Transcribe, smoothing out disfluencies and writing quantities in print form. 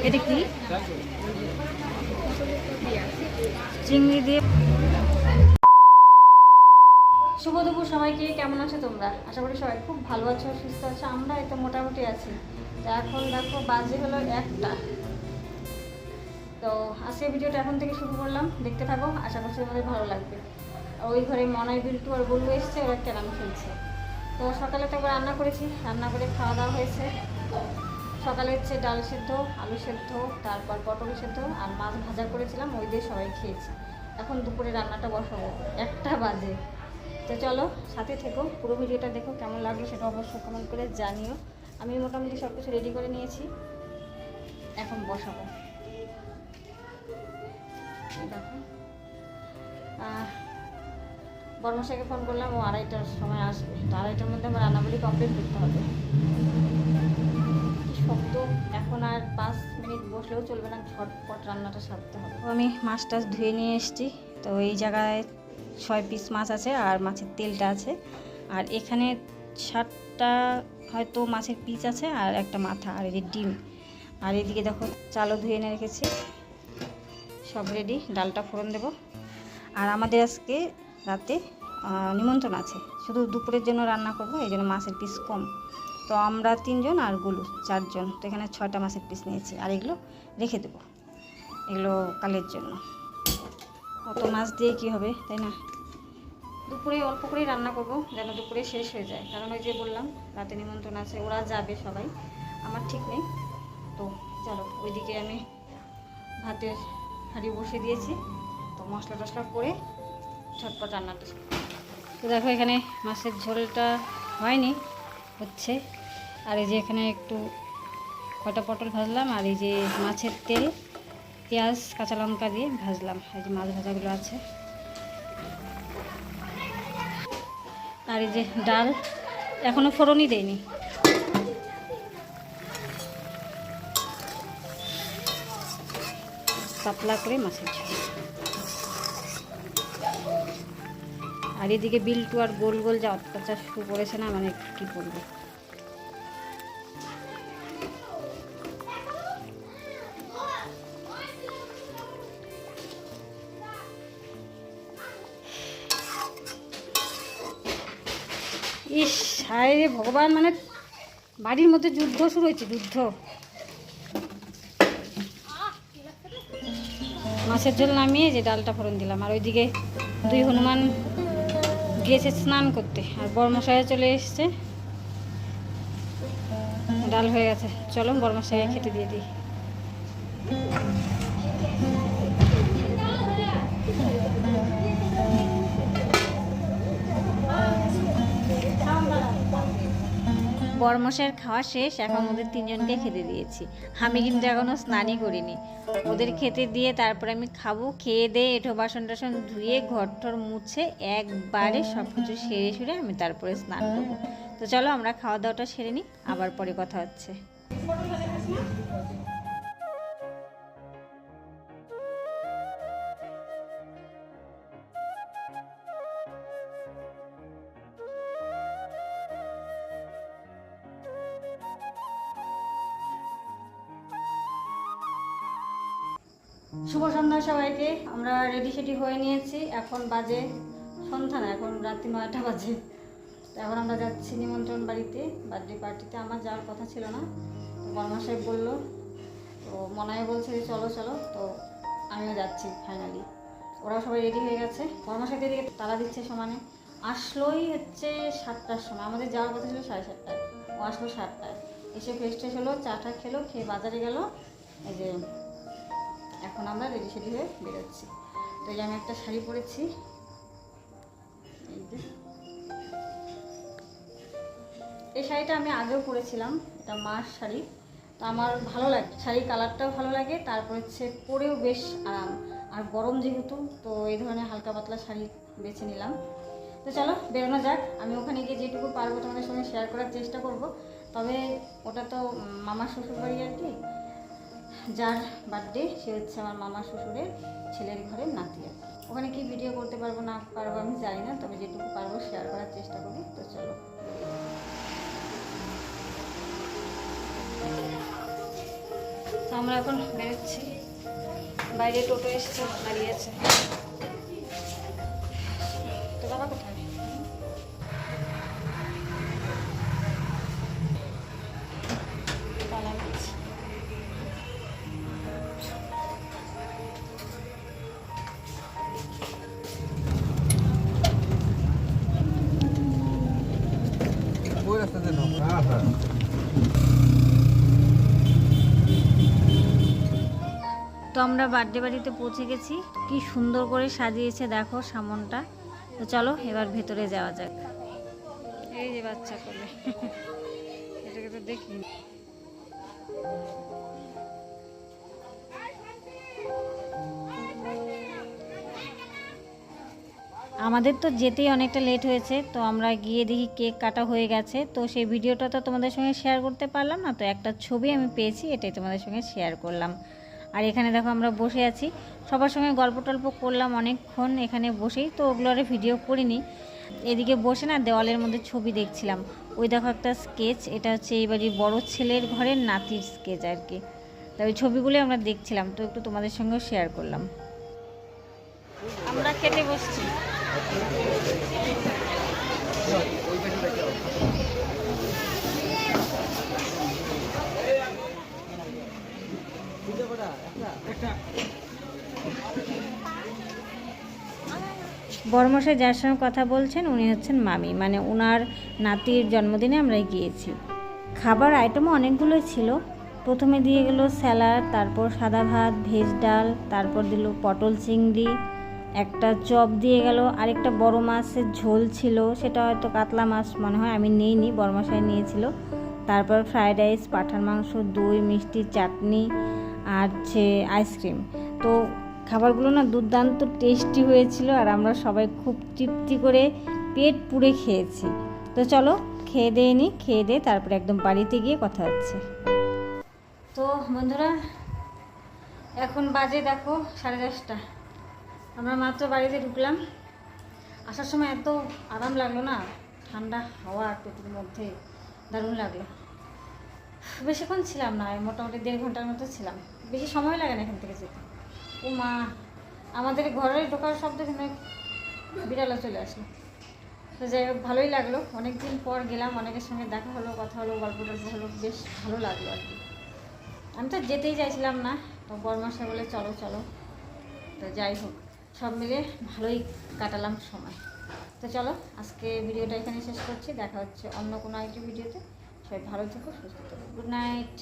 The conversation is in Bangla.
এটা কি চিংড়ি দিয়ে। শুভ দুপুর সবাইকে, কেমন আছো তোমরা? আশা করি সবাই খুব ভালো আছো, সুস্থ আছো। আমরা এই তো মোটামুটি আছি। তো এখন দেখো বাজে হলো 1টা। তো আজকে ভিডিওটা এখন থেকে শুরু করলাম, দেখতে থাকো, আশা করছি তোমাদের ভালো লাগবে। ওই ঘরে মনাই, বিল্টু আর বলু এসছে, ওরা ক্যারাম খেলছে। তো সকালে তো একবার রান্না করেছি, রান্না করে খাওয়া দাওয়া হয়েছে। সকালে হচ্ছে ডাল সেদ্ধ, আলু সেদ্ধ, তারপর পটল সেদ্ধ আর মাছ ভাজা করেছিলাম, ওই দিয়ে সবাই খেয়েছি। এখন দুপুরে রান্নাটা বসাবো, 1টা বাজে। তো চলো সাথে থেকো, পুরো ভিডিওটা দেখো, কেমন লাগলো সেটা অবশ্যই কমেন্ট করে জানিও। আমি মোটামুটি সব কিছু রেডি করে নিয়েছি, এখন বসাবো। দেখো বর্মশাইকে ফোন করলাম, ও 2:30টার সময় আসবে। তো 2:30টার মধ্যে আমার রান্নাগুলি কমপ্লিট করতে হবে। কি শক্ত, এখন আর 5 মিনিট বসলেও চলবে না, ঝটপট রান্নাটা সারতে হবে। আমি মাছ টাছ ধুয়ে নিয়ে এসেছি। তো এই জায়গায় 6 পিস মাছ আছে আর মাছের তেলটা আছে। আর এখানে 7টা হয়তো মাছের পিস আছে আর একটা মাথা আর এই ডিম। আর এদিকে দেখো চালও ধুয়ে এনে রেখেছি, সব রেডি। ডালটা ফোড়ন দেব। আর আমাদের আজকে রাতে নিমন্ত্রণ আছে, শুধু দুপুরের জন্য রান্না করব, এই জন্য মাছের পিস কম। তো আমরা 3 জন আর গুলু 4 জন। তো এখানে 6টা মাছের পিস নিয়েছি, আর এগুলো রেখে দেবো, এগুলো কালের জন্য। অত মাছ দিয়ে কী হবে, তাই না? দুপুরে অল্প করেই রান্না করব, যেন দুপুরে শেষ হয়ে যায়। কারণ ওই যে বললাম রাতে নিমন্ত্রণ আছে, ওরা যাবে সবাই, আমার ঠিক নেই। তো চলো, ওইদিকে আমি ভাতের হাঁড়ি বসিয়ে দিয়েছি। তো মশলা টশলা করে ঝটপট রান্নাটা। তো দেখো এখানে মাছের ঝোলটা হয়নি, হচ্ছে। আর এই যে এখানে একটু কটা পটল ভাজলাম, আর এই যে মাছের তেল, পেঁয়াজ, কাঁচা লঙ্কা দিয়ে ভাজলাম। এই যে মাছ ভাজাগুলো আছে। আর এই যে ডাল এখনও ফোড়নই দেয়নি। পাতলা করে মাছের ঝোল। আর এদিকে বিল্টু আর গোল গোল যা অত্যাচার শুরু করেছে না, মানে কী বলবো। ইস হায় রে ভগবান, মানে বাড়ির মধ্যে যুদ্ধ শুরু হয়েছে, যুদ্ধ। মাছের ঝোল নামিয়ে যে ডালটা ফোড়ন দিলাম। আর ওইদিকে 2 হনুমান গিয়েছে স্নান করতে, আর বর্মশাইয়ে চলে এসছে। ডাল হয়ে গেছে, চলো বর্মশাইয়ে খেতে দিয়ে দিই। বর্মশাইয়ের খাওয়া শেষ, এখন ওদের 3 জনকে খেতে দিয়েছি। আমি কিন্তু এখনও স্নানই করিনি। ওদের খেতে দিয়ে তারপরে আমি খাবো। খেয়ে দিয়ে এঁঠো বাসন টাসন ধুয়ে ঘর টর মুছে একবারে সব কিছু সেরে সুরে আমি তারপরে স্নান করবো। তো চলো আমরা খাওয়া দাওয়াটা সেরে নিই, আবার পরে কথা হচ্ছে। শুভ সন্ধ্যা সবাইকে। আমরা রেডি সেডি হয়ে নিয়েছি, এখন বাজে সন্ধ্যা না, এখন রাত্রি 9টা বাজে। তো এখন আমরা যাচ্ছি নিমন্ত্রণ বাড়িতে, বার্থডে পার্টিতে। আমার যাওয়ার কথা ছিল না, তো বর্মা সাহেব বললো, তো মনায় বলছে যে চলো চলো। তো আমিও যাচ্ছি ফাইনালি। ওরাও সবাই রেডি হয়ে গেছে। বর্মা সাহেবের দিকে তারা দিচ্ছে সমানে। আসলোই হচ্ছে 7টার সময়, আমাদের যাওয়ার কথা ছিল 7:30টায়, ও আসলো 7টায়। এসে ফ্রেশ ট্রেশ হলো, চাটা খেলো, খেয়ে বাজারে গেল। এই যে এখন আমরা রেডি সেডি হয়ে বেরোচ্ছি। তো এই আমি একটা শাড়ি পরেছি, এই শাড়িটা আমি আগেও পরেছিলাম, এটা মার শাড়ি। তো আমার ভালো লাগে, শাড়ির কালারটাও ভালো লাগে, তারপর হচ্ছে পরেও বেশ আরাম। আর গরম যেহেতু, তো এই ধরনের হালকা পাতলা শাড়ি বেছে নিলাম। তো চলো বেরোনো যাক। আমি ওখানে গিয়ে যেটুকু পারবো তোমাদের সঙ্গে শেয়ার করার চেষ্টা করব। তবে ওটা তো মামার শ্বশুর বাড়ি আর কি, যার বার্থডে সে হচ্ছে আমার মামার শ্বশুরের ছেলের ঘরের নাতি আর কি। ওখানে কি ভিডিও করতে পারবো না পারবো আমি জানি না, তবে যেটুকু পারবো শেয়ার করার চেষ্টা করি। তো চলো। আমরা এখন বেরোচ্ছি, বাইরে টোটো এসছে দাঁড়িয়ে আছে। তো বাবা কোথায়? তো আমরা বার্থডে বাড়িতে পৌঁছে গেছি। কি সুন্দর করে সাজিয়েছে দেখো সামনটা। তো চলো এবার ভেতরে যাওয়া যাক। এই যে বাচ্চা কোলে, এটাকে তো দেখি। আমাদের তো যেতেই অনেকটা লেট হয়েছে, তো আমরা গিয়ে দেখি কেক কাটা হয়ে গেছে। তো সেই ভিডিওটা তো তোমাদের সঙ্গে শেয়ার করতে পারলাম না, তো একটা ছবি আমি পেয়েছি, এটাই তোমাদের সঙ্গে শেয়ার করলাম। আর এখানে দেখো আমরা বসে আছি, সবার সঙ্গে গল্প টল্প করলাম অনেকক্ষণ এখানে বসেই, তো ওগুলো আর ভিডিও করিনি। এদিকে বসে না দেওয়ালের মধ্যে ছবি দেখছিলাম। ওই দেখো একটা স্কেচ, এটা হচ্ছে এই বাড়ির বড় ছেলের ঘরের নাতির স্কেচ আর কি। তো ওই ছবিগুলো আমরা দেখছিলাম, তো একটু তোমাদের সঙ্গেও শেয়ার করলাম। আমরা খেতে বসছি। বড়মশাই যার সঙ্গে কথা বলছেন উনি হচ্ছেন মামি, মানে ওনার নাতির জন্মদিনে আমরা গিয়েছি। খাবার আইটেমও অনেকগুলোই ছিল। প্রথমে দিয়ে গেল স্যালাড, তারপর সাদা ভাত, ভেজ ডাল, তারপর দিল পটল চিংড়ি, একটা চপ দিয়ে গেল, আরেকটা বড় মাছের ঝোল ছিল, সেটা হয়তো কাতলা মাছ মনে হয়, আমি নিইনি, বড়মশাই নিয়েছিল। তারপর ফ্রায়েড রাইস, পাঁঠার মাংস, দই, মিষ্টি, চাটনি আর হচ্ছে আইসক্রিম। তো খাবারগুলো না দুর্দান্ত টেস্টি হয়েছিল, আর আমরা সবাই খুব তৃপ্তি করে পেট পুড়ে খেয়েছি। তো চলো খেয়ে দিয়ে নিই, খেয়ে দিয়ে তারপরে একদম বাড়িতে গিয়ে কথা হচ্ছে। তো বন্ধুরা এখন বাজে দেখো 10:30। আমরা মাত্র বাড়িতে ঢুকলাম। আসার সময় এত আরাম লাগলো না, ঠান্ডা হাওয়া টোটোর মধ্যে, দারুণ লাগলো। বেশিক্ষণ ছিলাম না, মোটামুটি 1.5 ঘন্টার মতো ছিলাম, বেশি সময় লাগে না এখান থেকে যেতে। ও মা, আমাদের ঘরে ঢোকার শব্দ কিন্তু বিড়ালও চলে আসলো। তো যাই হোক ভালোই লাগলো, অনেক দিন পর গেলাম, অনেকের সঙ্গে দেখা হলো, কথা হলো, গল্প টল্প হলো, বেশ ভালো লাগলো আর কি। আমি তো যেতেই চাইছিলাম না, তো বড়মশাই বলে চলো চলো। তো যাই হোক সব মিলে ভালোই কাটালাম সময়। তো চলো আজকে ভিডিওটা এখানে শেষ করছি, দেখা হচ্ছে অন্য কোনো আরেকটি ভিডিওতে। সবাই ভালো থেকো, সুস্থ থেকো, গুড নাইট।